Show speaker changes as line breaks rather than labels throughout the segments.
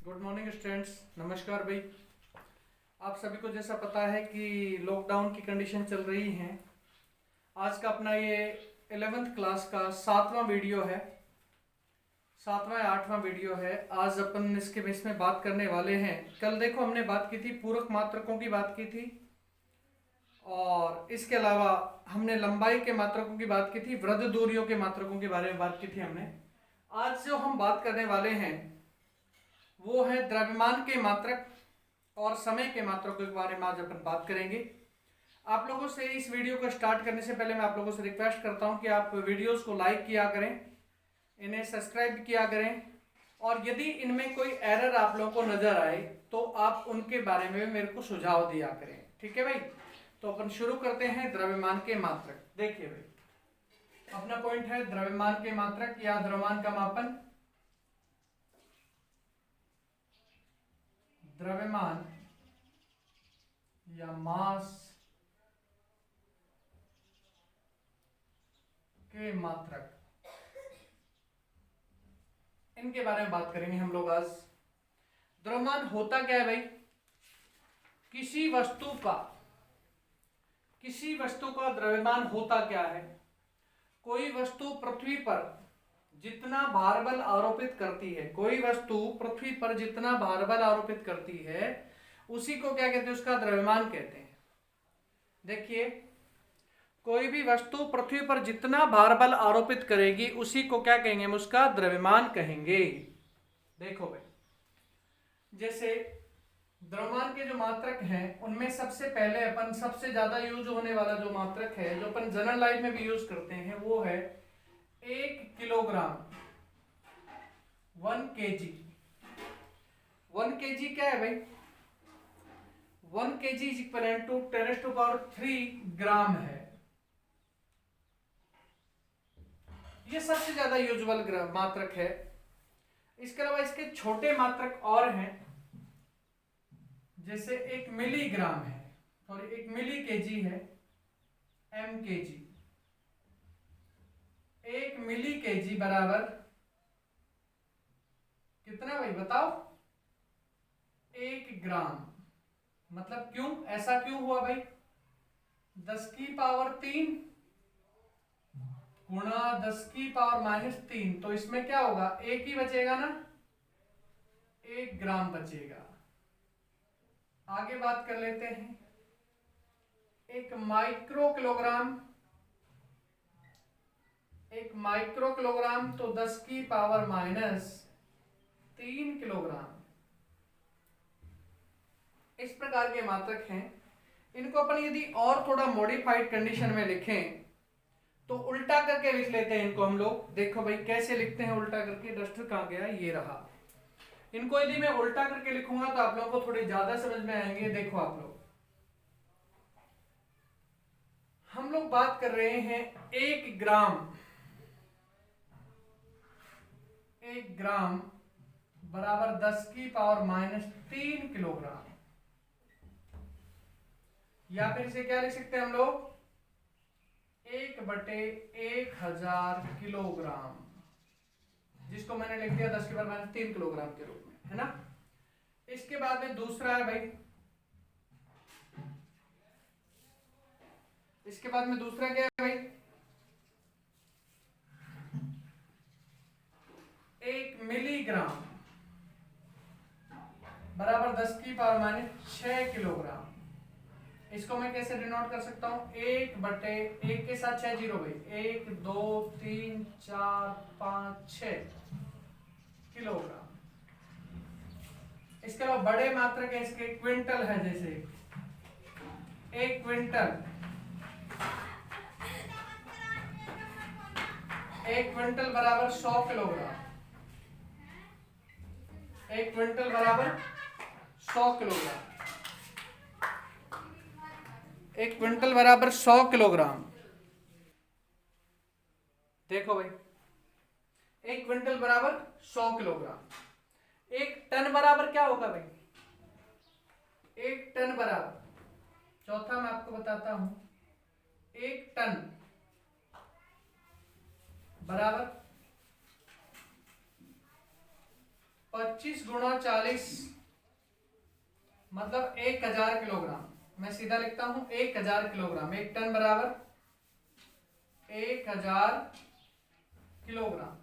Good morning students. नमस्कार भाई। आप सभी को जैसा पता है कि लॉकडाउन की कंडीशन चल रही है। आज का अपना ये 11th क्लास का 7वां वीडियो है, 7वां या 8वां वीडियो है। आज अपन इसमें बात करने वाले हैं। कल देखो हमने बात की थी, पूरक मात्रकों की बात की थी, और इसके अलावा हमने लंबाई के मात्रकों की बात की थी, वृद्ध दूरियों के मात्रकों के बारे में बात की थी हमने। आज जो हम बात करने वाले हैं वो है द्रव्यमान के मात्रक और समय के मात्रकों के बारे में आज अपन बात करेंगे। आप लोगों से इस वीडियो को स्टार्ट करने से पहले मैं आप लोगों से रिक्वेस्ट करता हूं कि आप वीडियोस को लाइक किया करें, इन्हें सब्सक्राइब किया करें, और यदि इनमें कोई एरर आप लोगों को नजर आए तो आप उनके बारे में मेरे को सुझाव दिया करें। ठीक है भाई। तो अपन शुरू करते हैं द्रव्यमान के मात्रक। देखिए भाई, अपना पॉइंट है द्रव्यमान के मात्रक या द्रव्यमान का मापन। द्रव्यमान या मास के मात्रक, इनके बारे में बात करेंगे हम लोग आज। द्रव्यमान होता क्या है भाई? किसी वस्तु का द्रव्यमान होता क्या है? कोई वस्तु पृथ्वी पर जितना भारबल आरोपित करती है, कोई वस्तु पृथ्वी पर जितना भारबल आरोपित करती है उसी को क्या कहते हैं? उसका द्रव्यमान कहते हैं। देखिए, कोई भी वस्तु पृथ्वी पर जितना भारबल आरोपित करेगी उसी को क्या कहेंगे? हम उसका द्रव्यमान कहेंगे। देखो भाई, जैसे द्रव्यमान के जो मात्रक हैं उनमें सबसे पहले अपन सबसे ज्यादा यूज होने वाला जो मात्रक है, जो अपन जनरल लाइफ में भी यूज करते हैं, वो है 1 किलोग्राम। 1 kg। 1 kg क्या है भाई? 1 kg इज इक्वल टू 10⁻³ ग्राम है। ये सबसे ज्यादा यूजुअल मात्रक है। इसके अलावा इसके छोटे मात्रक और हैं, जैसे 1 मिलीग्राम है, सॉरी 1 मिली केजी है, mkg। 1 मिली केजी बराबर कितना भाई बताओ? 1 ग्राम। मतलब क्यों, ऐसा क्यों हुआ भाई? 10⁻³ गुणा 10⁻⁻3, तो इसमें क्या होगा? एक ही बचेगा ना, 1 ग्राम बचेगा। आगे बात कर लेते हैं 1 माइक्रो किलोग्राम। 1 माइक्रो किलोग्राम तो 10⁻³ किलोग्राम। इस प्रकार के मात्रक हैं। इनको अपन यदि और थोड़ा मॉडिफाइड कंडीशन में लिखें तो उल्टा करके लिख लेते हैं इनको हम लोग। देखो भाई कैसे लिखते हैं उल्टा करके। डस्टर कहाँ गया? ये रहा। इनको यदि मैं उल्टा करके लिखूंगा तो आप लोगों को थोड़ी ज्यादा समझ में आएंगे। देखो आप लोग, हम लोग बात कर रहे हैं 1 ग्राम। 1 ग्राम बराबर 10⁻³ किलोग्राम। या फिर इसे क्या लिख सकते हैं हम लोग? 1/1000 किलोग्राम, जिसको मैंने लिख दिया 10⁻³ किलोग्राम के रूप में, है ना। इसके बाद में दूसरा है भाई, इसके बाद में दूसरा क्या है भाई? 1 मिलीग्राम बराबर 10⁻⁶ किलोग्राम। इसको मैं कैसे डिनोट कर सकता हूं? 1/1 के साथ 6 जीरो भाई, 1 2 3 4 5 6 किलोग्राम। इसके अलावा बड़े मात्रक है इसके, क्विंटल है। जैसे 1 क्विंटल, 1 क्विंटल बराबर 100 किलोग्राम। 1 क्विंटल बराबर 100 किलोग्राम। 1 क्विंटल बराबर 100 किलोग्राम। देखो भाई, 1 क्विंटल बराबर 100 किलोग्राम। 1 टन बराबर क्या होगा भाई? 1 टन बराबर, चौथा मैं आपको बताता हूं, 1 टन बराबर 25 गुणा 40 मतलब 1000 किलोग्राम। मैं सीधा लिखता हूं 1000 किलोग्राम। 1 टन बराबर 1000 किलोग्राम।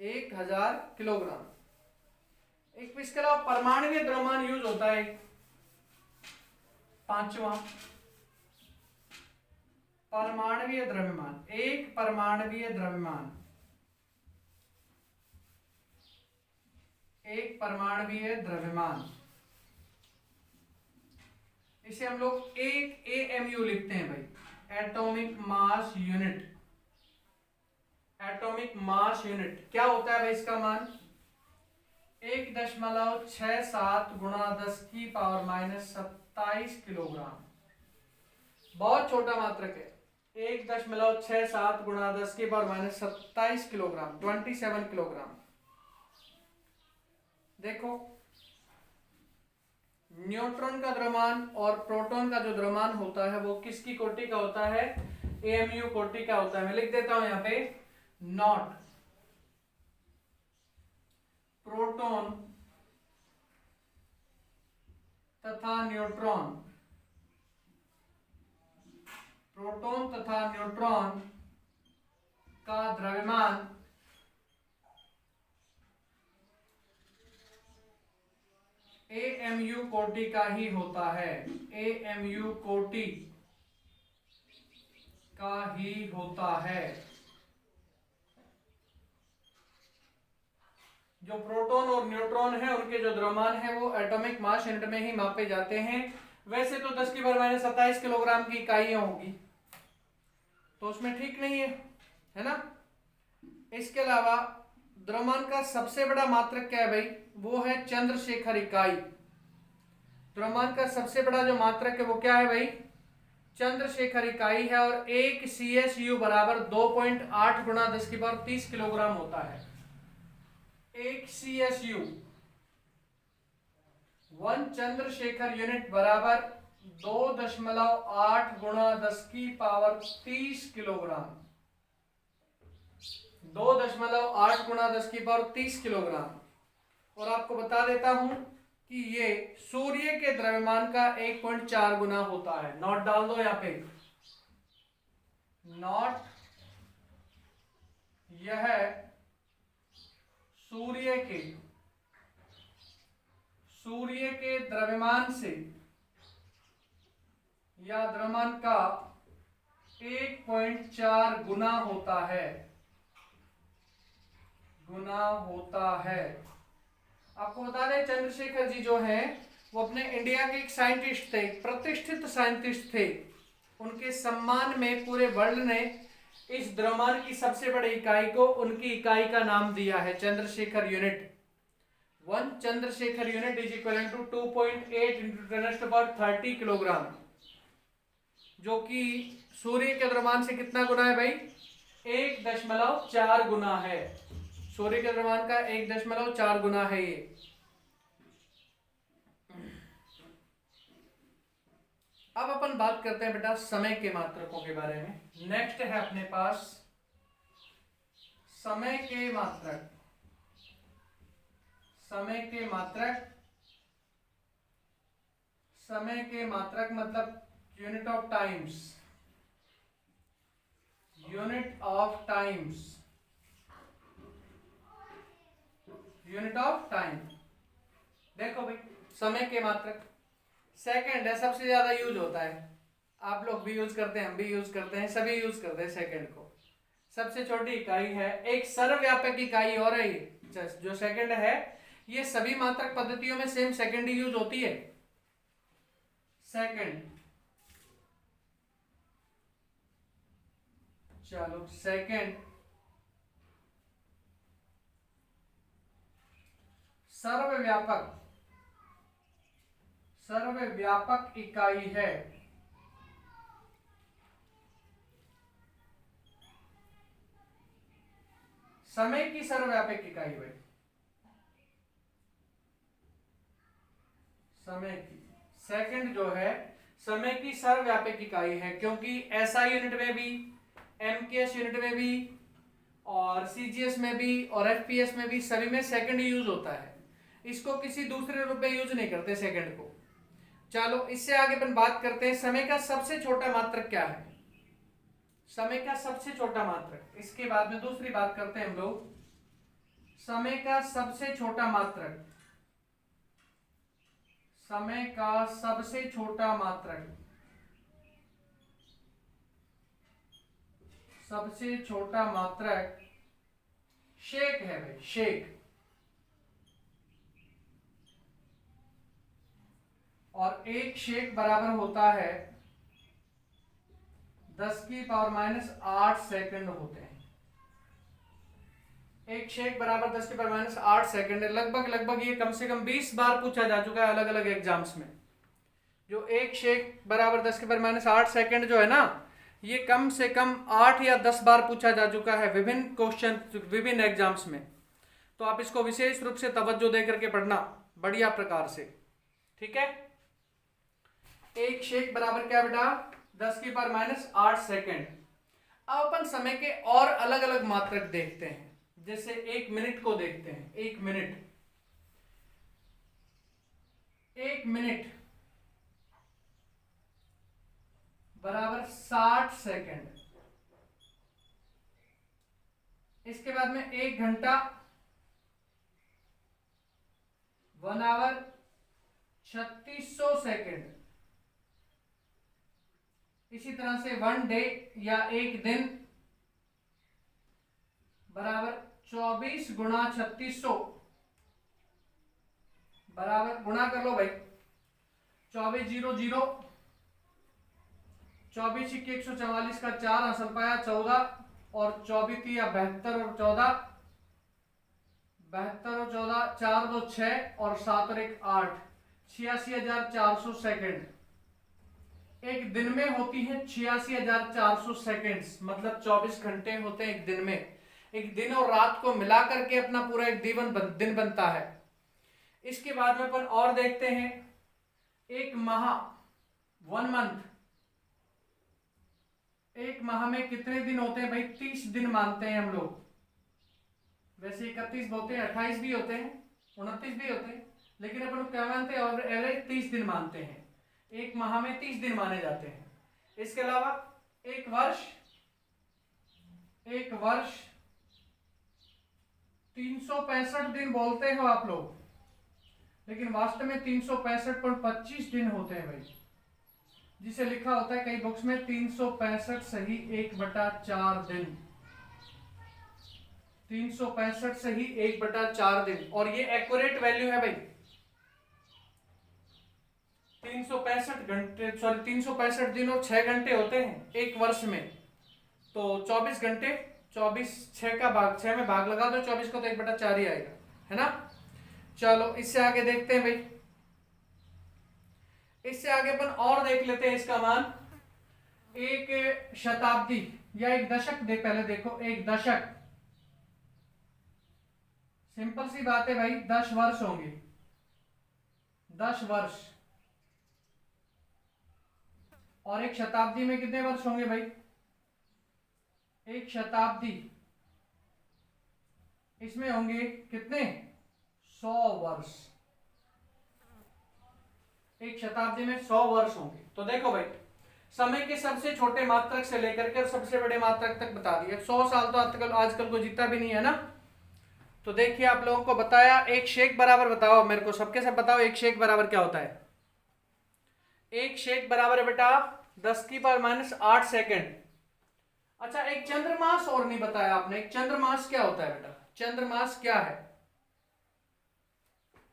एक 1000 किलोग्राम। एक इसके अलावा परमाणु द्रव्यमान यूज होता है। पांचवा परमाणवीय द्रव्यमान। एक परमाणवीय द्रव्यमान, एक परमाणवीय द्रव्यमान, इसे हम लोग एक एएमयू लिखते हैं भाई, atomic mass unit. Atomic mass unit क्या होता है भाई इसका मान? 1.67 गुणा 10⁻⁻27 किलोग्राम। बहुत छोटा मात्रक है। 1.67 गुणा 10⁻⁻27 किलोग्राम, 27 किलोग्राम। देखो न्यूट्रॉन का द्रव्यमान और प्रोटॉन का जो द्रव्यमान होता है वो किसकी कोटि का होता है? एएमयू कोटि का होता है। मैं लिख देता हूं यहां पे, नॉट प्रोटॉन तथा न्यूट्रॉन, प्रोटॉन तथा न्यूट्रॉन का द्रव्यमान एएमयू कोटि का ही होता है। एएमयू कोटि का ही होता है। जो प्रोटॉन और न्यूट्रॉन है उनके जो द्रव्यमान है वो एटॉमिक मास यूनिट में ही मापे जाते हैं। वैसे तो 10⁻⁻27 किलोग्राम की इकाइयां होगी, तो उसमें ठीक नहीं है ना? इसके अलावा द्रव्यमान का सबसे बड़ा मात्रक क्या है भाई? वो है चंद्रशेखर इकाई। द्रव्यमान का सबसे बड़ा जो मात्रक है वो क्या है भाई? चंद्रशेखर इकाई है। और एक CSU बराबर 2.8 गुणा 10⁻30 किलोग्राम होता है। एक CSU 1 चंद्रशेखर यूनिट बराबर 2.8 गुणा 10⁻30 किलोग्राम। 2.8 गुणा 10⁻30 किलोग्राम। और आपको बता देता हूं कि ये सूर्य के द्रव्यमान का 1.4 गुना होता है। नॉट डाल दो यहां पे, नॉट, यह सूर्य के द्रव्यमान से या द्रव्यमान का 1.4 गुना होता है। आपको बता दें चंद्रशेखर जी जो हैं वो अपने इंडिया के एक साइंटिस्ट थे, प्रतिष्ठित साइंटिस्ट थे। उनके सम्मान में पूरे वर्ल्ड ने इस द्रव्यमान की सबसे बड़ी इकाई को उनकी इकाई का नाम दिया है, Chandrasekhar unit. 1 Chandrasekhar unit is equal to 2.8 × 10⁻30 kilogram, जो कि सूर्य के द्रव्यमान से कितना गुना है भाई? 1.4 गुना है। सूर्य के द्रव्यमान का 1.4 गुना है ये। अब अपन बात करते हैं बेटा समय के मात्रकों के बारे में। नेक्स्ट है अपने पास समय के मात्रक। समय के मात्रक मतलब unit of times. Unit of time. देखो भाई समय के मात्रक सेकंड है, सबसे ज्यादा यूज होता है। आप लोग भी यूज करते हैं, हम भी यूज करते हैं, सभी यूज करते हैं सेकंड को। सबसे छोटी इकाई है, एक सर्वव्यापक इकाई और है ये जो सेकंड है। ये सभी मात्रक पद्धतियों में सेम सेकंड ही यूज होती है। सेकंड, चलो सेकंड सर्वव्यापक इकाई है। समय की सर्वव्यापक इकाई भाई, समय की। सेकंड जो है समय की सर्वव्यापक इकाई है, क्योंकि एसआई यूनिट में भी, एमकेएस यूनिट में भी और सीजीएस में भी और एफपीएस में भी सभी में सेकंड यूज होता है। इसको किसी दूसरे रूप में यूज नहीं करते सेकंड को। चलो इससे आगे अपन बात करते हैं समय का सबसे छोटा मात्रक क्या है। समय का सबसे छोटा मात्रक, इसके बाद में दूसरी बात करते हैं हम लोग समय का सबसे छोटा मात्रक। समय का सबसे छोटा मात्रक, सबसे छोटा मात्रक शेक है भाई, शेक। और एक शेक बराबर होता है 10⁻⁸ सेकंड होते हैं। एक शेक बराबर 10⁻⁸ सेकंड है। लगभग ये कम से कम 20 बार पूछा जा चुका है अलग अलग एग्जाम्स में। जो एक शेक बराबर 10⁻⁸ सेकंड जो है ना, ये कम से कम 8 या 10 बार पूछा जा चुका है विभिन्न क्वेश्चन, विभिन्न एग्जाम्स में। तो आप इसको विशेष रूप से तवज्जो दे करके पढ़ना बढ़िया प्रकार से, ठीक है। एक शेक बराबर क्या बेटा, 10⁻⁸ सेकंड। अब अपन समय के और अलग अलग मात्रक देखते हैं, जैसे एक मिनट को देखते हैं। एक मिनट, एक मिनट बराबर 60 सेकंड। इसके बाद में एक घंटा 1 आवर 3600 सेकंड। इसी तरह से 1 डे या एक दिन बराबर 24 गुणा 3600 बराबर, गुणा कर लो भाई, 2400, 24 × 144 का 4 हासिल पाया 14 और 24 या 72 और 14, 72 और 14, 4 2 6 और 7 और 1 8, 86,400 सेकंड। एक दिन में होती है 86,400 सेकंड्स, मतलब 24 घंटे होते हैं एक दिन में। एक दिन और रात को मिला करके अपना पूरा एक दिन बनता है। इसके बाद में अपन और देखते हैं एक माह, 1 मंथ। एक माह में कितने दिन होते हैं भाई, 30 दिन मानते हैं हम लोग। वैसे 31 होते हैं, 28 भी होते हैं, 29 भी होते हैं, लेकिन अपन क्या मानते हैं, और एवरेज 30 दिन मानते हैं। एक माह में 30 दिन माने जाते हैं। इसके अलावा एक वर्ष, एक वर्ष 365 दिन बोलते हो आप लोग, लेकिन वास्तव में 365.25 दिन होते हैं भाई, जिसे लिखा होता है कई बुक्स में 365 सही 1/4 दिन। 365 सही 1/4 दिन, और ये एक्यूरेट वैल्यू है भाई। 365 घंटे, सॉरी 365 दिन और 6 घंटे होते हैं एक वर्ष में। तो 24 घंटे, 24 6 का भाग, 6 में भाग लगा दो 24 को, तो 1/4 ही आएगा, है ना। चलो इससे आगे देखते हैं भाई। इससे आगे अपन और देख लेते हैं इसका मान। एक शताब्दी या एक दशक दे, पहले देखो एक दशक, सिंपल सी बात है भाई, 10 वर्ष होंगे, 10 वर्ष। और एक शताब्दी में कितने वर्ष होंगे भाई, एक शताब्दी इसमें होंगे कितने, 100 वर्ष। एक शताब्दी में 100 वर्ष होंगे। तो देखो भाई, समय के सबसे छोटे मात्रक से लेकर के सबसे बड़े मात्रक तक बता दिया। 100 साल तो आजकल को जीता भी नहीं है ना। तो देखिए आप लोगों को बताया, एक शेक बराबर, बताओ मेरे को सबके सब बताओ, एक शेक बराबर क्या होता है। एक शेक बराबर है बेटा 10⁻⁸ सेकंड। अच्छा, एक चंद्रमास और नहीं बताया आपने। एक चंद्रमास क्या होता है बेटा, चंद्रमास क्या है।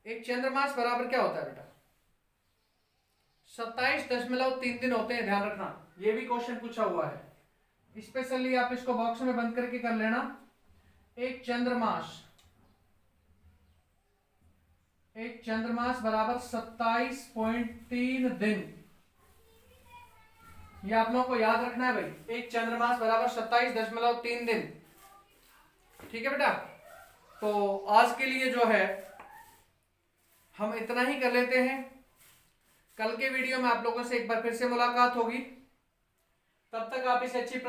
एक चंद्रमास बराबर क्या होता है बेटा, 27.3 दिन होते हैं, ध्यान रखना। ये भी क्वेश्चन पूछा हुआ है स्पेशली, आप इसको बॉक्स में बंद करके कर लेना। एक चंद्रमास, एक चंद्रमास बराबर 27.3 दिन। ये आप लोगों को याद रखना है भाई, एक चंद्रमास बराबर 27.3 दिन। ठीक है बेटा। तो आज के लिए जो है हम इतना ही कर लेते हैं। कल के वीडियो में आप लोगों से एक बार फिर से मुलाकात होगी। तब तक आप इसे अच्छी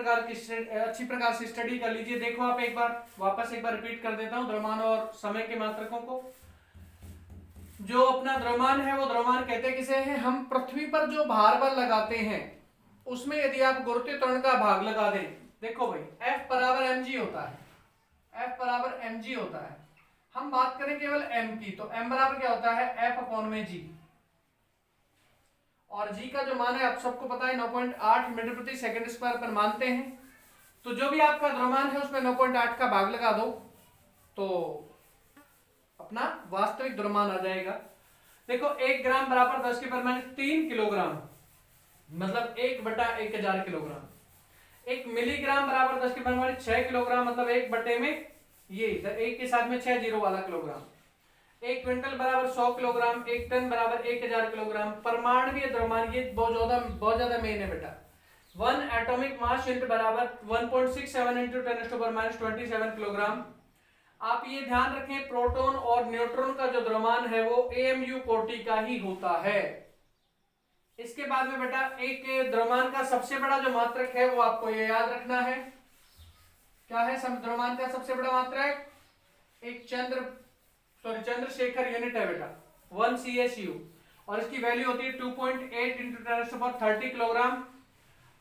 प्रकार से स्टडी कर लीजिए। देखो आप एक बार वापस एक बार रिपीट कर देता हूं द्रव्यमान और समय के मात्रकों को। जो अपना द्रव्यमान है वो द्रव्यमान कहते किसे हैं, हम पृथ्वी पर जो भार बल लगाते हैं उसमें यदि आप गुरुत्वीय त्वरण का भाग लगा दें, देखो भाई F बराबर mg होता है, F बराबर mg होता है। हम बात करें केवल m की, तो m बराबर क्या होता है, F अपॉन में g, और g का जो मान है आप सबको पता है 9.8 मीटर प्रति सेकंड स्क्वायर पर मानते हैं। तो जो भी आपका द्रव्यमान है उसमें 9.8 का भाग लगा दो तो अपना वास्तविक द्रव्यमान आ जाएगा। देखो 1 ग्राम बराबर 10 के परिमाण 3 किलोग्राम, मतलब 1/1000 किलोग्राम। 1 मिलीग्राम बराबर 10 के परिमाण 6 किलोग्राम, मतलब 1 बटे में ये एक के साथ में 6 जीरो वाला किलोग्राम। 1 क्विंटल बराबर 100 किलोग्राम, 1 टन बराबर 1000 किलोग्राम। परमाणुीय द्रव्यमान ये बहुत ज्यादा मेन है बेटा। 1 एटॉमिक मास यूनिट बराबर 1.67 इंटू 10⁻27 किलोग्राम। आप ये ध्यान रखें प्रोटॉन और न्यूट्रॉन का जो द्रव्यमान है वो AMU कोटि का ही होता है। इसके बाद में बेटा एक द्रव्यमान का सबसे बड़ा जो मात्रक है वो आपको ये याद रखना है। क्या है द्रव्यमान का सबसे बड़ा मात्रक? एक चंद्रशेखर यूनिट है बेटा, 1 CSU, और इसकी वैल्यू होती है 2.8 इंटू 10⁻30 किलोग्राम।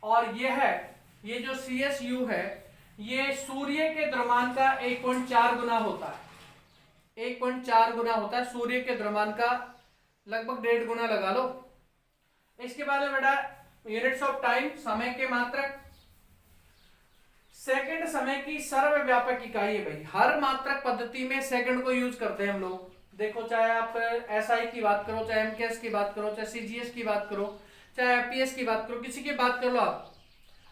और ये जो CSU है ये सूर्य के द्रव्यमान का 1.4 गुना होता है। 1.4 गुना होता है सूर्य के द्रव्यमान का, लगभग 1.5 गुना लगा लो। इसके बाद में बेटा यूनिट्स ऑफ टाइम, समय के मात्रक। सेकंड समय की सर्वव्यापक इकाई है भाई। हर मात्रक पद्धति में सेकंड को यूज करते हैं हम लोग। देखो चाहे आप SI की बात करो, चाहे MKS की बात करो, चाहे CGS की बात करो, चाहे FPS की बात करो, किसी की बात कर लो आप,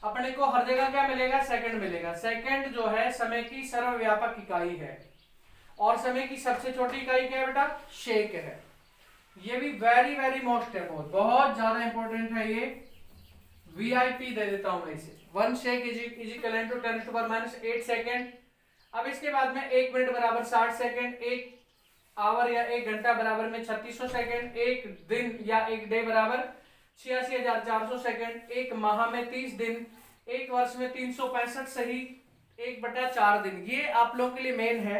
अपने को हर जगह क्या मिलेगा, सेकंड मिलेगा। सेकंड जो है समय की सर्वव्यापक इकाई है। और समय की सबसे छोटी इकाई क्या है बेटा, शेक है। ये भी वेरी वेरी मोस्ट है, बहुत ज्यादा इंपॉर्टेंट है ये। VIP दे देता हूं मैं इसे। 1 shake is equal to 10⁻⁸ second. अब इसके बाद में 1 मिनट बराबर 60 सेकंड, 1 आवर या 1 घंटा बराबर में 3600 सेकंड, 1 दिन या 1 डे बराबर 86,400 सेकंड, 1 माह में 30 दिन, 1 वर्ष में 365 सही 1/4 दिन। ये आप लोगों के लिए मेन है,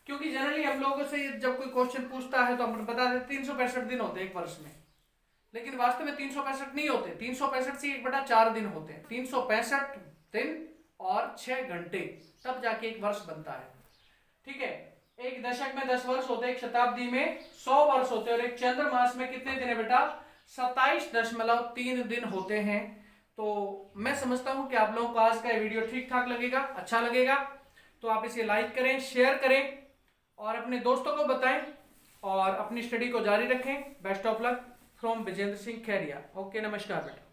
क्योंकि जनरली हम लोगों से जब कोई क्वेश्चन पूछता है तो हम बता देते 365 दिन होते हैं एक वर्ष में, लेकिन वास्तव में 365 नहीं होते। 365 से 1/4 दिन होते हैं। 365 दिन और 6 घंटे, तब जाके एक वर्ष बनता है। ठीक है, एक दशक में 10 वर्ष होते हैं, एक शताब्दी में 100 वर्ष होते हैं, और एक चंद्रमास में कितने दिन है बेटा, 27.3 दिन होते हैं। तो मैं समझता हूं कि आप लोगों को आज का वीडियो ठीक ठाक लगेगा, अच्छा लगेगा। तो आप इसे लाइक करें, शेयर करें और अपने दोस्तों को बताएं, और अपनी स्टडी को जारी रखें। Best of luck from Vijendra Singh Khairiya. Okay, नमस्कार बेटा।